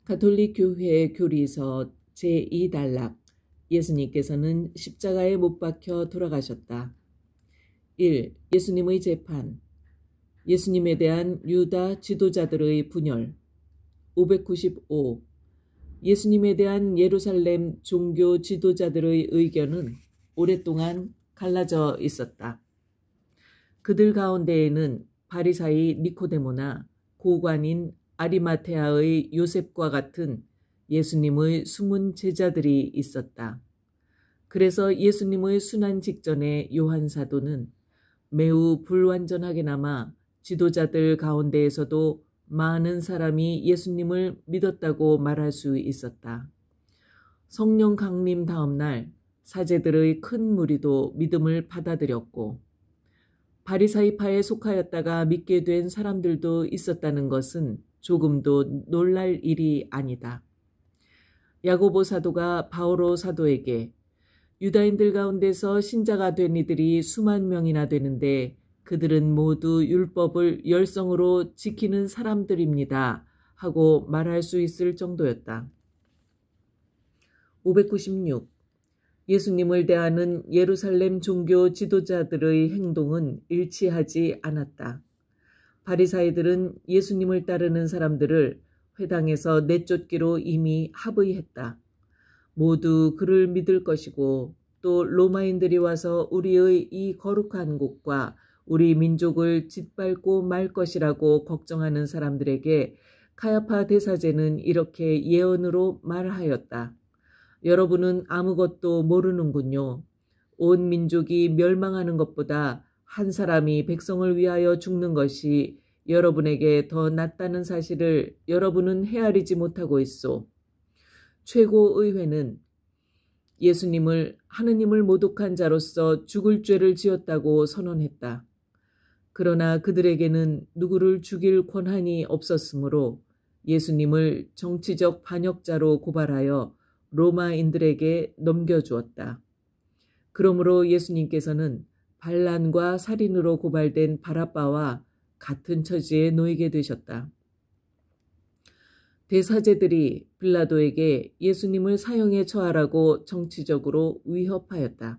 가톨릭 교회 교리서 제2단락. 예수님께서는 십자가에 못 박혀 돌아가셨다. 1. 예수님의 재판. 예수님에 대한 유다 지도자들의 분열. 595. 예수님에 대한 예루살렘 종교 지도자들의 의견은 오랫동안 갈라져 있었다. 그들 가운데에는 바리사이 니코데모나 고관인 아리마테아의 요셉과 같은 예수님의 숨은 제자들이 있었다. 그래서 예수님의 순환 직전에 요한 사도는 매우 불완전하게나마 지도자들 가운데에서도 많은 사람이 예수님을 믿었다고 말할 수 있었다. 성령 강림 다음 날 사제들의 큰 무리도 믿음을 받아들였고 바리사이파에 속하였다가 믿게 된 사람들도 있었다는 것은 조금도 놀랄 일이 아니다. 야고보 사도가 바오로 사도에게 유다인들 가운데서 신자가 된 이들이 수만 명이나 되는데 그들은 모두 율법을 열성으로 지키는 사람들입니다 하고 말할 수 있을 정도였다. 596. 예수님을 대하는 예루살렘 종교 지도자들의 행동은 일치하지 않았다. 바리사이들은 예수님을 따르는 사람들을 회당에서 내쫓기로 이미 합의했다. 모두 그를 믿을 것이고 또 로마인들이 와서 우리의 이 거룩한 곳과 우리 민족을 짓밟고 말 것이라고 걱정하는 사람들에게 카야파 대사제는 이렇게 예언으로 말하였다. 여러분은 아무것도 모르는군요. 온 민족이 멸망하는 것보다 한 사람이 백성을 위하여 죽는 것이 여러분에게 더 낫다는 사실을 여러분은 헤아리지 못하고 있소. 최고의회는 예수님을 하느님을 모독한 자로서 죽을 죄를 지었다고 선언했다. 그러나 그들에게는 누구를 죽일 권한이 없었으므로 예수님을 정치적 반역자로 고발하여 로마인들에게 넘겨주었다. 그러므로 예수님께서는 반란과 살인으로 고발된 바라바와 같은 처지에 놓이게 되셨다. 대사제들이 빌라도에게 예수님을 사형에 처하라고 정치적으로 위협하였다.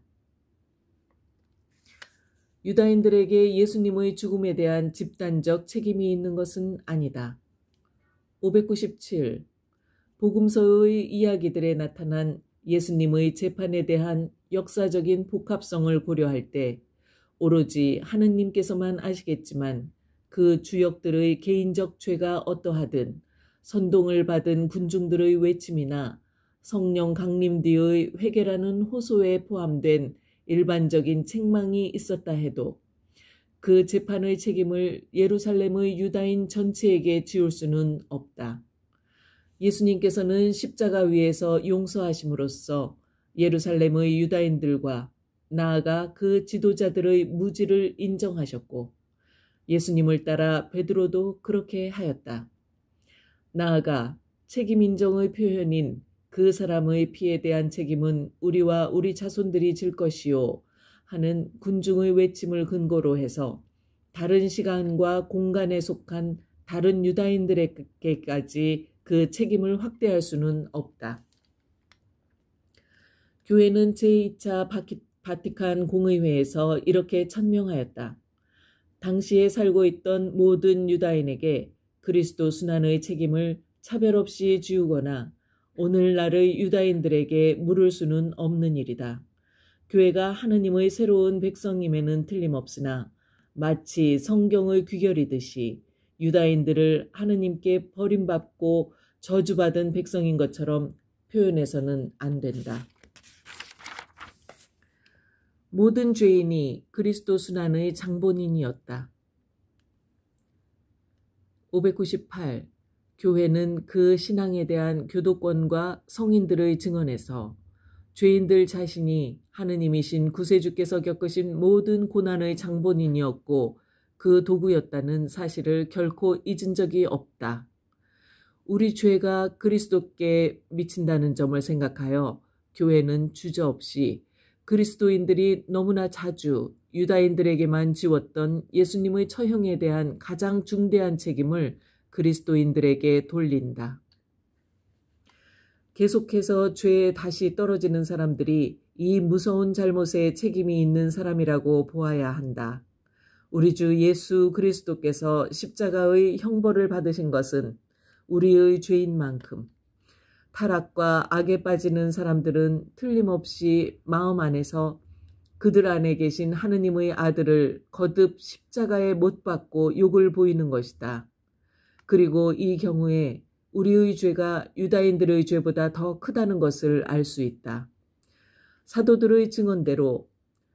유다인들에게 예수님의 죽음에 대한 집단적 책임이 있는 것은 아니다. 597. 복음서의 이야기들에 나타난 예수님의 재판에 대한 역사적인 복합성을 고려할 때 오로지 하느님께서만 아시겠지만 그 주역들의 개인적 죄가 어떠하든 선동을 받은 군중들의 외침이나 성령 강림 뒤의 회개라는 호소에 포함된 일반적인 책망이 있었다 해도 그 재판의 책임을 예루살렘의 유다인 전체에게 지울 수는 없다. 예수님께서는 십자가 위에서 용서하심으로써 예루살렘의 유다인들과 나아가 그 지도자들의 무지를 인정하셨고 예수님을 따라 베드로도 그렇게 하였다. 나아가 책임 인정의 표현인 그 사람의 피에 대한 책임은 우리와 우리 자손들이 질 것이요 하는 군중의 외침을 근거로 해서 다른 시간과 공간에 속한 다른 유다인들에게까지 그 책임을 확대할 수는 없다. 교회는 제2차 바티칸 공의회에서 이렇게 천명하였다. 당시에 살고 있던 모든 유다인에게 그리스도 순환의 책임을 차별 없이 지우거나 오늘날의 유다인들에게 물을 수는 없는 일이다. 교회가 하느님의 새로운 백성임에는 틀림없으나 마치 성경의 귀결이듯이 유다인들을 하느님께 버림받고 저주받은 백성인 것처럼 표현해서는 안 된다. 모든 죄인이 그리스도 순환의 장본인이었다. 598. 교회는 그 신앙에 대한 교도권과 성인들의 증언에서 죄인들 자신이 하느님이신 구세주께서 겪으신 모든 고난의 장본인이었고 그 도구였다는 사실을 결코 잊은 적이 없다. 우리 죄가 그리스도께 미친다는 점을 생각하여 교회는 주저없이 그리스도인들이 너무나 자주 유다인들에게만 지웠던 예수님의 처형에 대한 가장 중대한 책임을 그리스도인들에게 돌린다. 계속해서 죄에 다시 떨어지는 사람들이 이 무서운 잘못에 책임이 있는 사람이라고 보아야 한다. 우리 주 예수 그리스도께서 십자가의 형벌을 받으신 것은 우리의 죄인 만큼 타락과 악에 빠지는 사람들은 틀림없이 마음 안에서 그들 안에 계신 하느님의 아들을 거듭 십자가에 못 박고 욕을 보이는 것이다. 그리고 이 경우에 우리의 죄가 유다인들의 죄보다 더 크다는 것을 알 수 있다. 사도들의 증언대로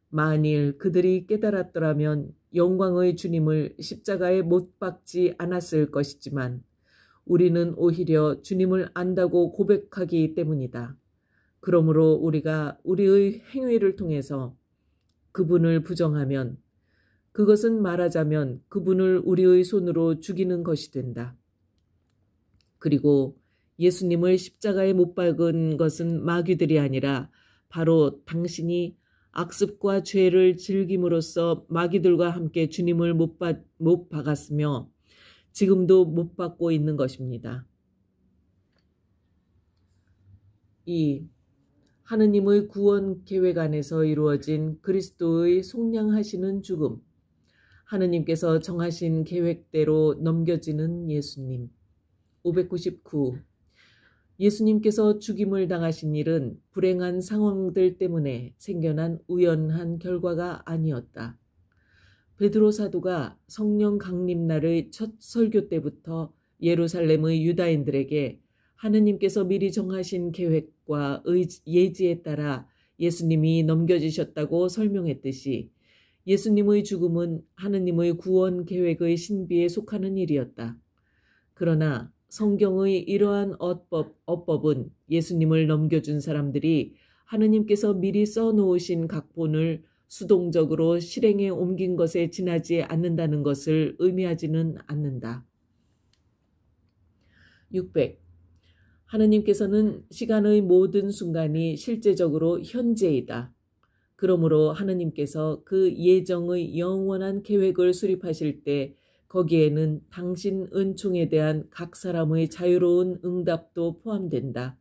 만일 그들이 깨달았더라면 영광의 주님을 십자가에 못 박지 않았을 것이지만 우리는 오히려 주님을 안다고 고백하기 때문이다. 그러므로 우리가 우리의 행위를 통해서 그분을 부정하면 그것은 말하자면 그분을 우리의 손으로 죽이는 것이 된다. 그리고 예수님을 십자가에 못 박은 것은 마귀들이 아니라 바로 당신이 악습과 죄를 즐김으로써 마귀들과 함께 주님을 못 박았으며 지금도 못 박고 있는 것입니다. 2. 하느님의 구원 계획 안에서 이루어진 그리스도의 속량하시는 죽음. 하느님께서 정하신 계획대로 넘겨지는 예수님. 599. 예수님께서 죽임을 당하신 일은 불행한 상황들 때문에 생겨난 우연한 결과가 아니었다. 베드로 사도가 성령 강림날의 첫 설교 때부터 예루살렘의 유다인들에게 하느님께서 미리 정하신 계획과 예지에 따라 예수님이 넘겨지셨다고 설명했듯이 예수님의 죽음은 하느님의 구원 계획의 신비에 속하는 일이었다. 그러나 성경의 이러한 어법은 예수님을 넘겨준 사람들이 하느님께서 미리 써놓으신 각본을 수동적으로 실행에 옮긴 것에 지나지 않는다는 것을 의미하지는 않는다. 600. 하느님께서는 시간의 모든 순간이 실제적으로 현재이다. 그러므로 하느님께서 그 예정의 영원한 계획을 수립하실 때 거기에는 당신 은총에 대한 각 사람의 자유로운 응답도 포함된다.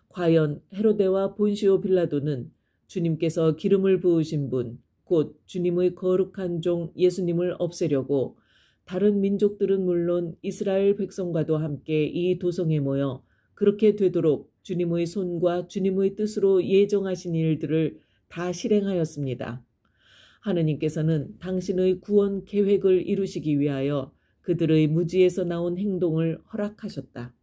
과연 헤로데와 본시오 빌라도는 주님께서 기름을 부으신 분, 곧 주님의 거룩한 종 예수님을 없애려고 다른 민족들은 물론 이스라엘 백성과도 함께 이 도성에 모여 그렇게 되도록 주님의 손과 주님의 뜻으로 예정하신 일들을 다 실행하였습니다. 하느님께서는 당신의 구원 계획을 이루시기 위하여 그들의 무지에서 나온 행동을 허락하셨다.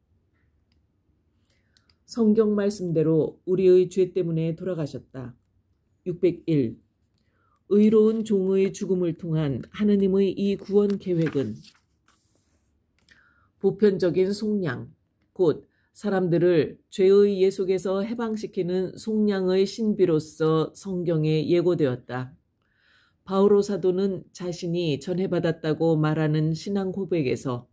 성경 말씀대로 우리의 죄 때문에 돌아가셨다. 601. 의로운 종의 죽음을 통한 하느님의 이 구원 계획은 보편적인 속량, 곧 사람들을 죄의 예속에서 해방시키는 속량의 신비로서 성경에 예고되었다. 바오로 사도는 자신이 전해받았다고 말하는 신앙 고백에서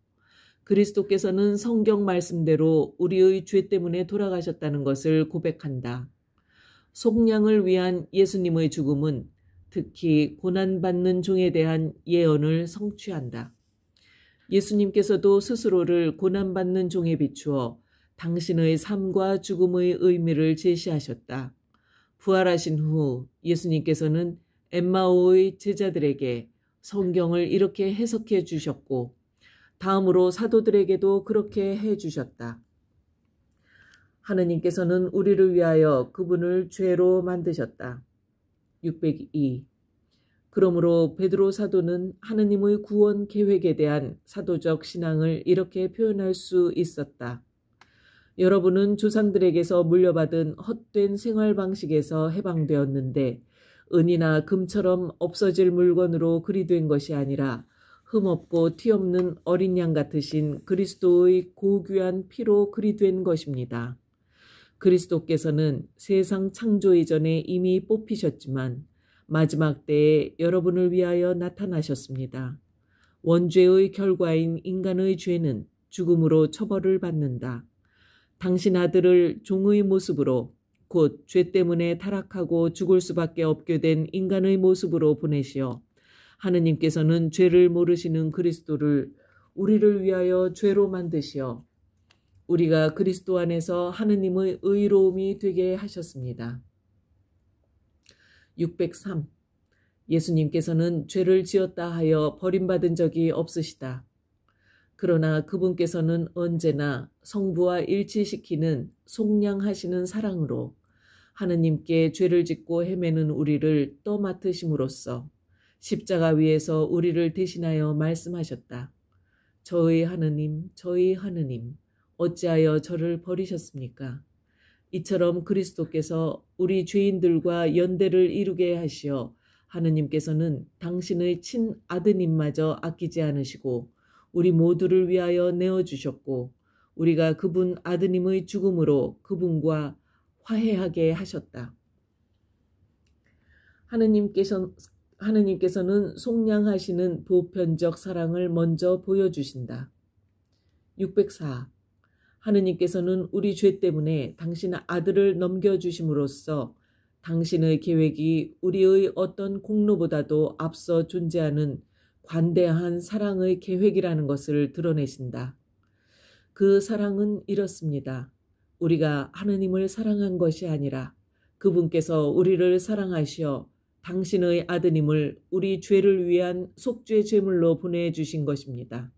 그리스도께서는 성경 말씀대로 우리의 죄 때문에 돌아가셨다는 것을 고백한다. 속량을 위한 예수님의 죽음은 특히 고난받는 종에 대한 예언을 성취한다. 예수님께서도 스스로를 고난받는 종에 비추어 당신의 삶과 죽음의 의미를 제시하셨다. 부활하신 후 예수님께서는 엠마오의 제자들에게 성경을 이렇게 해석해 주셨고 다음으로 사도들에게도 그렇게 해 주셨다. 하느님께서는 우리를 위하여 그분을 죄로 만드셨다. 602. 그러므로 베드로 사도는 하느님의 구원 계획에 대한 사도적 신앙을 이렇게 표현할 수 있었다. 여러분은 조상들에게서 물려받은 헛된 생활 방식에서 해방되었는데 은이나 금처럼 없어질 물건으로 그리 된 것이 아니라 흠없고 티없는 어린 양 같으신 그리스도의 고귀한 피로 그리 된 것입니다. 그리스도께서는 세상 창조 이전에 이미 뽑히셨지만 마지막 때에 여러분을 위하여 나타나셨습니다. 원죄의 결과인 인간의 죄는 죽음으로 처벌을 받는다. 당신 아들을 종의 모습으로 곧 죄 때문에 타락하고 죽을 수밖에 없게 된 인간의 모습으로 보내시어 하느님께서는 죄를 모르시는 그리스도를 우리를 위하여 죄로 만드시어 우리가 그리스도 안에서 하느님의 의로움이 되게 하셨습니다. 603. 예수님께서는 죄를 지었다 하여 버림받은 적이 없으시다. 그러나 그분께서는 언제나 성부와 일치시키는 속량하시는 사랑으로 하느님께 죄를 짓고 헤매는 우리를 떠맡으심으로써 십자가 위에서 우리를 대신하여 말씀하셨다. 저의 하느님, 저의 하느님, 어찌하여 저를 버리셨습니까? 이처럼 그리스도께서 우리 죄인들과 연대를 이루게 하시어 하느님께서는 당신의 친아드님마저 아끼지 않으시고 우리 모두를 위하여 내어주셨고 우리가 그분 아드님의 죽음으로 그분과 화해하게 하셨다. 하느님께서는 속량하시는 보편적 사랑을 먼저 보여주신다. 604. 하느님께서는 우리 죄 때문에 당신 아들을 넘겨주심으로써 당신의 계획이 우리의 어떤 공로보다도 앞서 존재하는 관대한 사랑의 계획이라는 것을 드러내신다. 그 사랑은 이렇습니다. 우리가 하느님을 사랑한 것이 아니라 그분께서 우리를 사랑하시어 당신의 아드님을 우리 죄를 위한 속죄 제물로 보내주신 것입니다.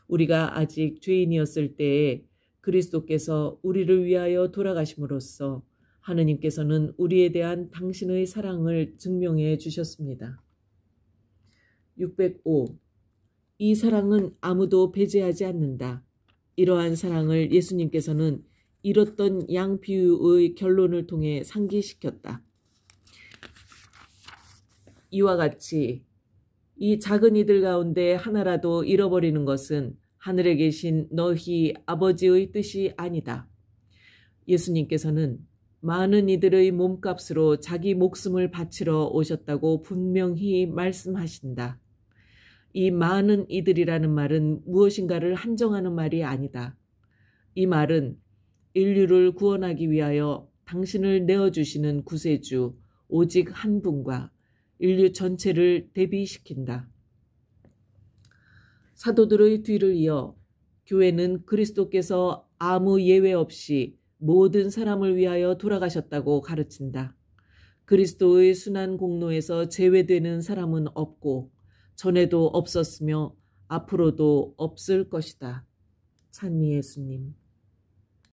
우리가 아직 죄인이었을 때에 그리스도께서 우리를 위하여 돌아가심으로써 하느님께서는 우리에 대한 당신의 사랑을 증명해 주셨습니다. 605. 이 사랑은 아무도 배제하지 않는다. 이러한 사랑을 예수님께서는 잃었던 양 비유의 결론을 통해 상기시켰다. 이와 같이 이 작은 이들 가운데 하나라도 잃어버리는 것은 하늘에 계신 너희 아버지의 뜻이 아니다. 예수님께서는 많은 이들의 몸값으로 자기 목숨을 바치러 오셨다고 분명히 말씀하신다. 이 많은 이들이라는 말은 무엇인가를 한정하는 말이 아니다. 이 말은 인류를 구원하기 위하여 당신을 내어주시는 구세주 오직 한 분과 인류 전체를 대비시킨다. 사도들의 뒤를 이어 교회는 그리스도께서 아무 예외 없이 모든 사람을 위하여 돌아가셨다고 가르친다. 그리스도의 순환 공로에서 제외되는 사람은 없고 전에도 없었으며 앞으로도 없을 것이다. 찬미 예수님.